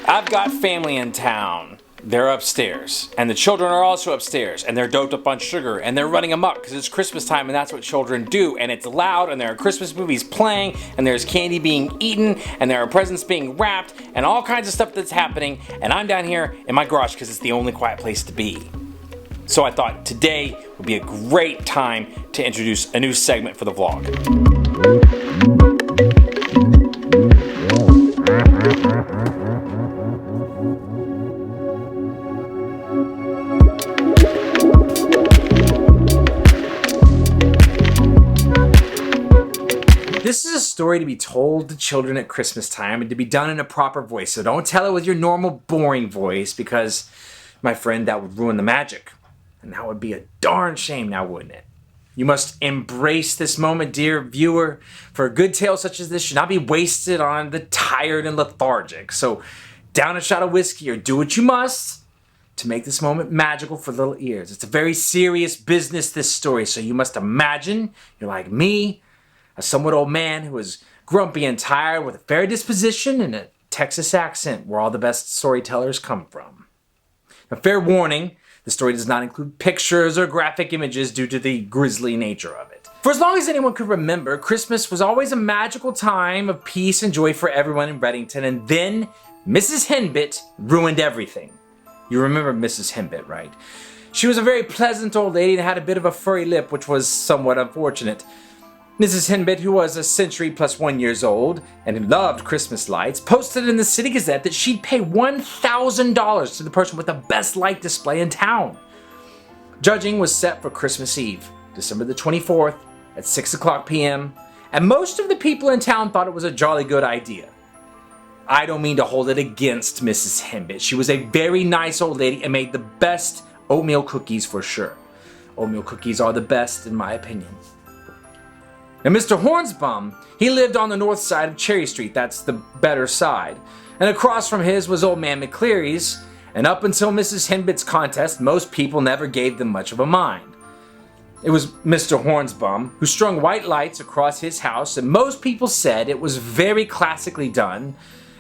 I've got family in town. They're upstairs, and the children are also upstairs, and they're doped up on sugar, and they're running amok because it's Christmas time, and that's what children do, and it's loud, and there are Christmas movies playing, and there's candy being eaten, and there are presents being wrapped, and all kinds of stuff that's happening, and I'm down here in my garage because it's the only quiet place to be. So I thought today would be a great time to introduce a new segment for the vlog. This is a story to be told to children at Christmas time and to be done in a proper voice. So don't tell it with your normal boring voice because, my friend, that would ruin the magic. And that would be a darn shame now, wouldn't it? You must embrace this moment, dear viewer, for a good tale such as this should not be wasted on the tired and lethargic. So down a shot of whiskey or do what you must to make this moment magical for little ears. It's a very serious business, this story, so you must imagine you're like me, a somewhat old man who is grumpy and tired with a fair disposition and a Texas accent where all the best storytellers come from. A fair warning, the story does not include pictures or graphic images due to the grisly nature of it. For as long as anyone could remember, Christmas was always a magical time of peace and joy for everyone in Reddington, and then Mrs. Henbit ruined everything. You remember Mrs. Henbit, right? She was a very pleasant old lady and had a bit of a furry lip, which was somewhat unfortunate. Mrs. Henbit, who was a century plus 1 years old and who loved Christmas lights, posted in the City Gazette that she'd pay $1,000 to the person with the best light display in town. Judging was set for Christmas Eve, December the 24th at 6 o'clock p.m., and most of the people in town thought it was a jolly good idea. I don't mean to hold it against Mrs. Henbit. She was a very nice old lady and made the best oatmeal cookies for sure. Oatmeal cookies are the best in my opinion. Now, Mr. Hornsbum, he lived on the north side of Cherry Street, that's the better side. And across from his was Old Man McCleary's, and up until Mrs. Henbit's contest, most people never gave them much of a mind. It was Mr. Hornsbum who strung white lights across his house, and most people said it was very classically done.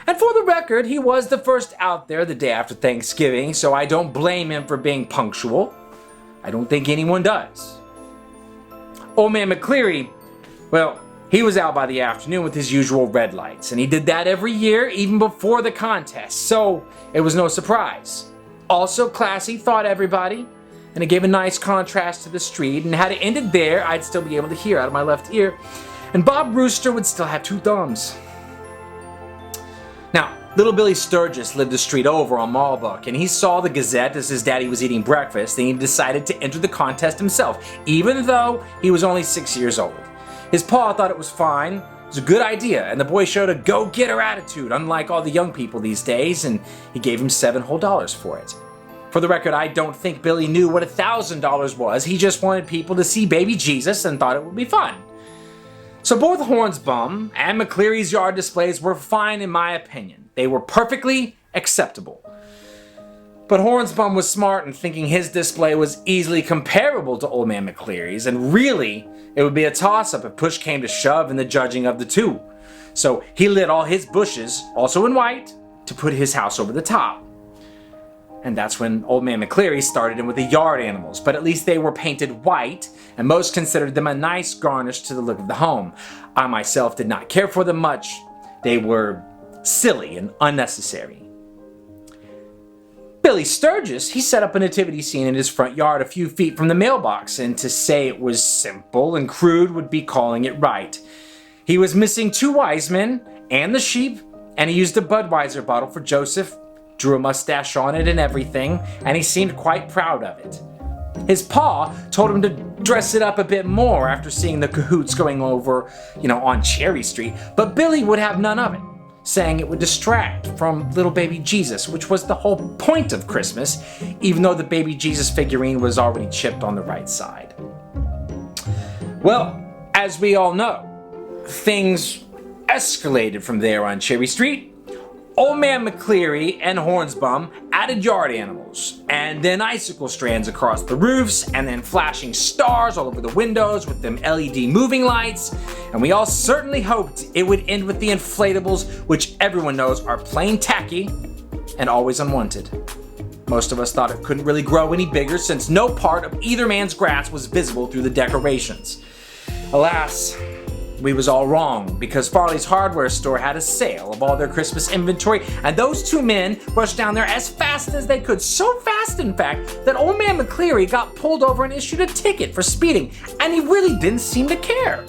And for the record, he was the first out there the day after Thanksgiving, so I don't blame him for being punctual. I don't think anyone does. Old Man McCleary, well, he was out by the afternoon with his usual red lights, and he did that every year, even before the contest, so it was no surprise. Also classy, thought everybody, and it gave a nice contrast to the street, and had it ended there, I'd still be able to hear out of my left ear, and Bob Rooster would still have two thumbs. Now, little Billy Sturgis lived a street over on Malbuck, and he saw the Gazette as his daddy was eating breakfast, and he decided to enter the contest himself, even though he was only 6 years old. His pa thought it was fine, it was a good idea, and the boy showed a go-getter attitude, unlike all the young people these days, and he gave him $7 whole for it. For the record, I don't think Billy knew what $1,000 was, he just wanted people to see baby Jesus and thought it would be fun. So both Hornsbum and McCleary's yard displays were fine in my opinion. They were perfectly acceptable. But Hornsbum was smart in thinking his display was easily comparable to Old Man McCleary's, and really, it would be a toss-up if push came to shove in the judging of the two. So he lit all his bushes, also in white, to put his house over the top. And that's when Old Man McCleary started in with the yard animals, but at least they were painted white, and most considered them a nice garnish to the look of the home. I myself did not care for them much. They were silly and unnecessary. Billy Sturgis, he set up a nativity scene in his front yard a few feet from the mailbox, and to say it was simple and crude would be calling it right. He was missing two wise men and the sheep, and he used a Budweiser bottle for Joseph, drew a mustache on it and everything, and he seemed quite proud of it. His pa told him to dress it up a bit more after seeing the cahoots going over, on Cherry Street, but Billy would have none of it, saying it would distract from little baby Jesus, which was the whole point of Christmas, even though the baby Jesus figurine was already chipped on the right side. Well, as we all know, things escalated from there on Cherry Street. Old Man McCleary and Hornsbum added yard animals, and then icicle strands across the roofs, and then flashing stars all over the windows with them LED moving lights, and we all certainly hoped it would end with the inflatables, which everyone knows are plain tacky, and always unwanted. Most of us thought it couldn't really grow any bigger since no part of either man's grass was visible through the decorations. Alas, we was all wrong, because Farley's hardware store had a sale of all their Christmas inventory, and those two men rushed down there as fast as they could. So fast, in fact, that old man McCleary got pulled over and issued a ticket for speeding, and he really didn't seem to care.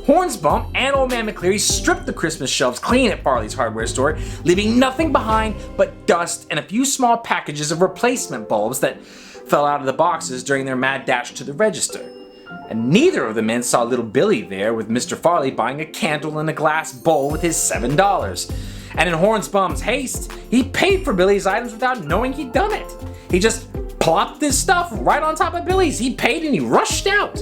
Hornsbum and old man McCleary stripped the Christmas shelves clean at Farley's hardware store, leaving nothing behind but dust and a few small packages of replacement bulbs that fell out of the boxes during their mad dash to the register. And neither of the men saw little Billy there with Mr. Farley buying a candle in a glass bowl with his $7. And in Hornsbum's haste, he paid for Billy's items without knowing he'd done it. He just plopped this stuff right on top of Billy's. He paid and he rushed out.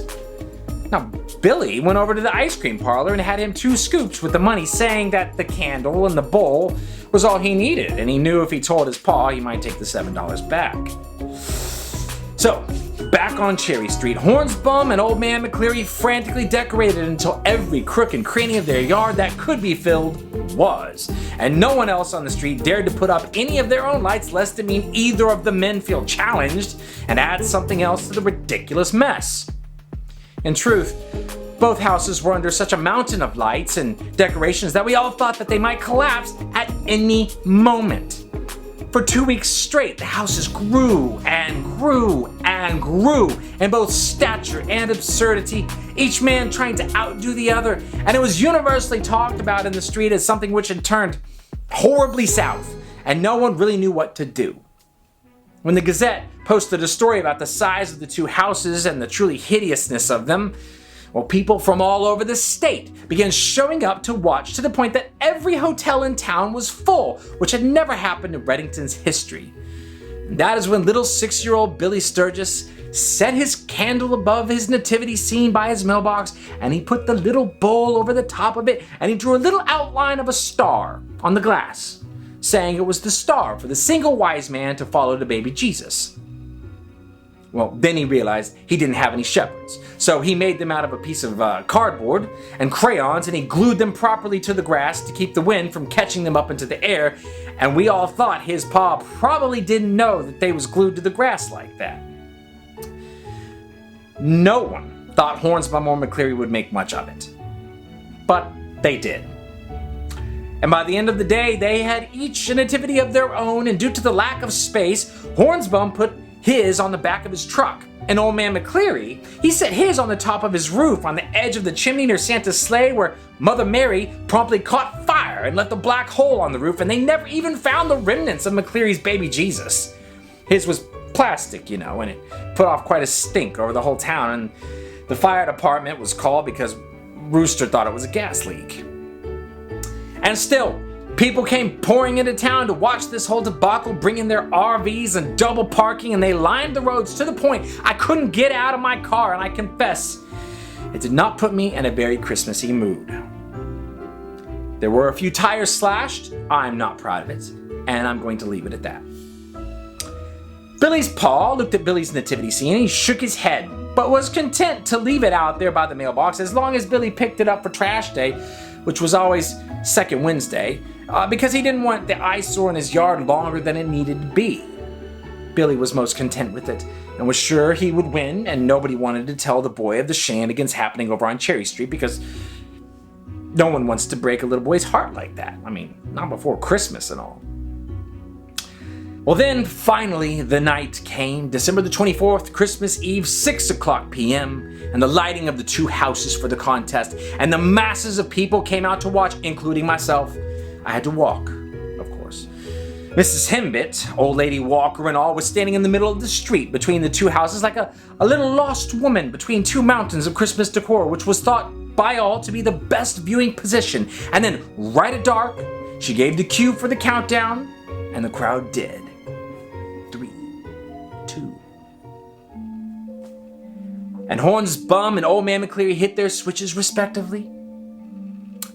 Now, Billy went over to the ice cream parlor and had him 2 scoops with the money, saying that the candle and the bowl was all he needed, and he knew if he told his pa, he might take the $7 back. So, back on Cherry Street, Hornsbum and old man McCleary frantically decorated until every crook and cranny of their yard that could be filled was, and no one else on the street dared to put up any of their own lights, lest it mean either of the men feel challenged and add something else to the ridiculous mess. In truth, both houses were under such a mountain of lights and decorations that we all thought that they might collapse at any moment. For 2 weeks straight, the houses grew and grew and grew in both stature and absurdity, each man trying to outdo the other, and it was universally talked about in the street as something which had turned horribly south, and no one really knew what to do. When the Gazette posted a story about the size of the 2 houses and the truly hideousness of them, well, people from all over the state began showing up to watch, to the point that every hotel in town was full, which had never happened in Reddington's history. And that is when little 6-year-old Billy Sturgis set his candle above his nativity scene by his mailbox, and he put the little bowl over the top of it, and he drew a little outline of a star on the glass, saying it was the star for the single wise man to follow the baby Jesus. Well, then he realized he didn't have any shepherds, so he made them out of a piece of cardboard and crayons, and he glued them properly to the grass to keep the wind from catching them up into the air, and we all thought his pa probably didn't know that they was glued to the grass like that. No one thought Hornsbum or McCleary would make much of it, but they did. And by the end of the day, they had each a nativity of their own, and due to the lack of space, Hornsbum put his on the back of his truck. And old man McCleary, he set his on the top of his roof on the edge of the chimney near Santa's sleigh, where Mother Mary promptly caught fire and left a black hole on the roof, and they never even found the remnants of McCleary's baby Jesus. His was plastic, you know, and it put off quite a stink over the whole town, and the fire department was called because Rooster thought it was a gas leak. And still, people came pouring into town to watch this whole debacle, bringing their RVs and double parking, and they lined the roads to the point I couldn't get out of my car, and I confess, it did not put me in a very Christmassy mood. There were a few tires slashed. I'm not proud of it, and I'm going to leave it at that. Billy's pa looked at Billy's nativity scene and he shook his head, but was content to leave it out there by the mailbox as long as Billy picked it up for trash day, which was always second Wednesday, because he didn't want the eyesore in his yard longer than it needed to be. Billy was most content with it and was sure he would win, and nobody wanted to tell the boy of the shenanigans happening over on Cherry Street, because no one wants to break a little boy's heart like that. I mean, not before Christmas and all. Well, then, finally, the night came, December the 24th, Christmas Eve, 6 o'clock p.m., and the lighting of the 2 houses for the contest, and the masses of people came out to watch, including myself. I had to walk, of course. Mrs. Hembit, old lady walker and all, was standing in the middle of the street between the 2 houses like a little lost woman between 2 mountains of Christmas decor, which was thought by all to be the best viewing position. And then, right at dark, she gave the cue for the countdown, and the crowd did. 3, 2. And Hornsbum and old man McCleary hit their switches respectively.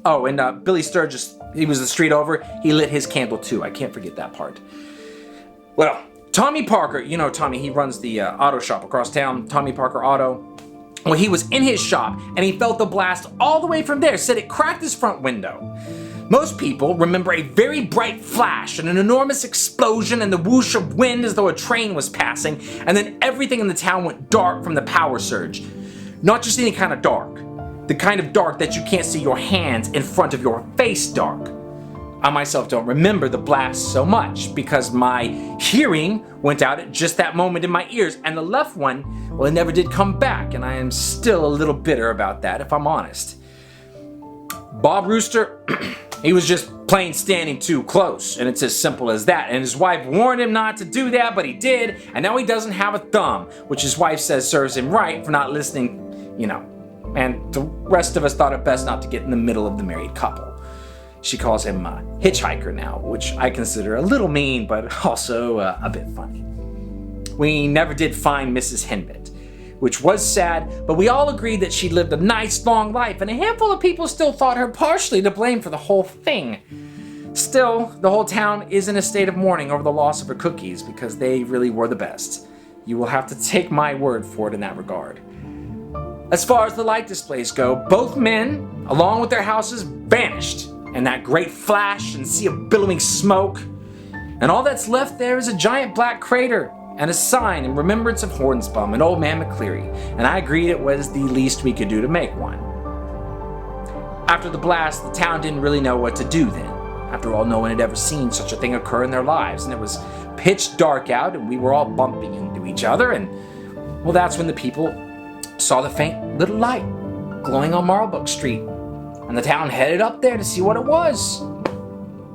Oh, and Billy Sturgis, he was the street over, he lit his candle too. I can't forget that part. Well, Tommy Parker, you know Tommy, he runs the auto shop across town, Tommy Parker Auto. Well, he was in his shop, and he felt the blast all the way from there, said it cracked his front window. Most people remember a very bright flash and an enormous explosion and the whoosh of wind as though a train was passing, and then everything in the town went dark from the power surge. Not just any kind of dark. The kind of dark that you can't see your hands in front of your face dark. I myself don't remember the blast so much because my hearing went out at just that moment in my ears, and the left one, well, it never did come back, and I am still a little bitter about that if I'm honest. Bob Rooster, he was just plain standing too close, and it's as simple as that. And his wife warned him not to do that, but he did, and now he doesn't have a thumb, which his wife says serves him right for not listening, you know. And the rest of us thought it best not to get in the middle of the married couple. She calls him a hitchhiker now, which I consider a little mean, but also a bit funny. We never did find Mrs. Henbit, which was sad, but we all agreed that she lived a nice long life, and a handful of people still thought her partially to blame for the whole thing. Still, the whole town is in a state of mourning over the loss of her cookies because they really were the best. You will have to take my word for it in that regard. As far as the light displays go, both men, along with their houses, vanished in that great flash and sea of billowing smoke. And all that's left there is a giant black crater and a sign in remembrance of Hornsbum and Old Man McCleary, and I agreed it was the least we could do to make one. After the blast, the town didn't really know what to do then. After all, no one had ever seen such a thing occur in their lives, and it was pitch dark out, and we were all bumping into each other, and, well, that's when the people saw the faint little light glowing on Marlbrook Street, and the town headed up there to see what it was.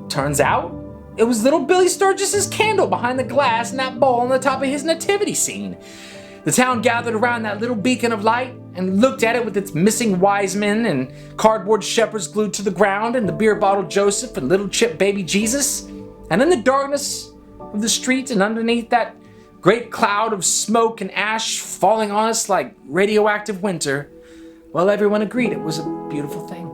Turns out, it was little Billy Sturgis's candle behind the glass in that bowl on the top of his nativity scene. The town gathered around that little beacon of light and looked at it with its missing wise men and cardboard shepherds glued to the ground and the beer bottle Joseph and little chip baby Jesus. And in the darkness of the street and underneath that great cloud of smoke and ash falling on us like radioactive winter, well, everyone agreed it was a beautiful thing.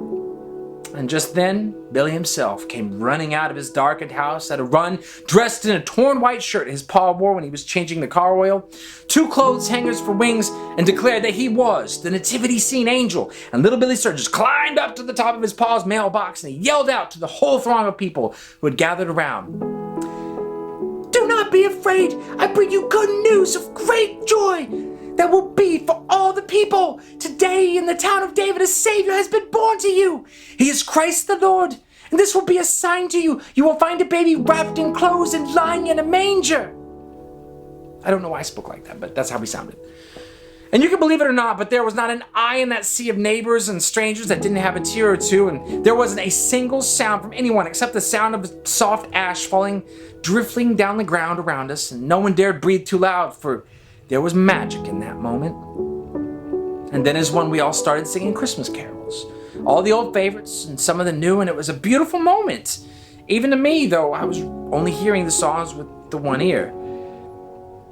And just then, Billy himself came running out of his darkened house at a run, dressed in a torn white shirt his pa wore when he was changing the car oil, 2 clothes hangers for wings, and declared that he was the nativity scene angel. And little Billy Sturgis climbed up to the top of his pa's mailbox and he yelled out to the whole throng of people who had gathered around, "Do not be afraid. I bring you good news of great joy that will be for all the people. Today in the town of David a Savior has been born to you. He is Christ the Lord, and this will be a sign to you. You will find a baby wrapped in clothes and lying in a manger." I don't know why I spoke like that, but that's how we sounded. And you can believe it or not, but there was not an eye in that sea of neighbors and strangers that didn't have a tear or two, and there wasn't a single sound from anyone except the sound of soft ash falling, drifting down the ground around us, and no one dared breathe too loud, for there was magic in that moment. And then is when we all started singing Christmas carols. All the old favorites and some of the new, and it was a beautiful moment. Even to me, though, I was only hearing the songs with the one ear.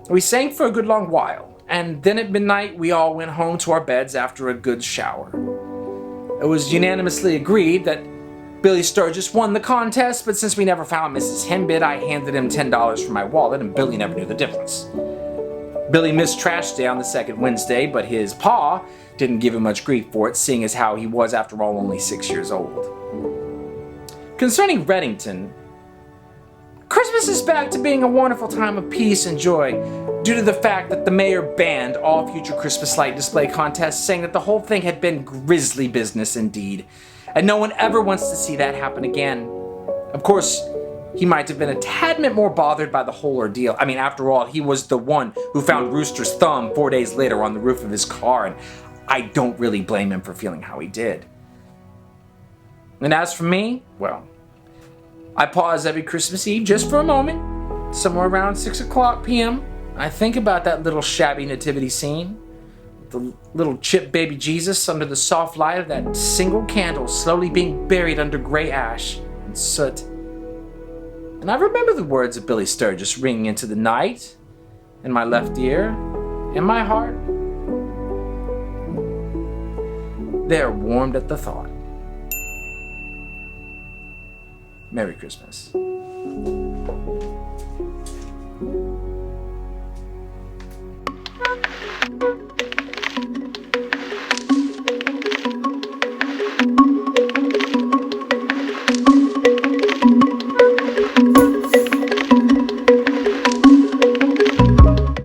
We sang for a good long while, and then at midnight we all went home to our beds after a good shower. It was unanimously agreed that Billy Sturgis won the contest, but since we never found Mrs. Henbit, I handed him $10 from my wallet, and Billy never knew the difference. Billy missed trash day on the second Wednesday, but his pa didn't give him much grief for it, seeing as how he was, after all, only 6 years old. Concerning Reddington, Christmas is back to being a wonderful time of peace and joy due to the fact that the mayor banned all future Christmas light display contests, saying that the whole thing had been grisly business indeed, and no one ever wants to see that happen again. Of course, he might have been a tad bit more bothered by the whole ordeal. I mean, after all, he was the one who found Rooster's thumb 4 days later on the roof of his car, and I don't really blame him for feeling how he did. And as for me, well, I pause every Christmas Eve just for a moment, somewhere around 6 o'clock p.m. I think about that little shabby nativity scene, the little chip baby Jesus under the soft light of that single candle slowly being buried under gray ash and soot. And I remember the words of Billy Sturgis ringing into the night, in my left ear, in my heart. They're warmed at the thought. Merry Christmas.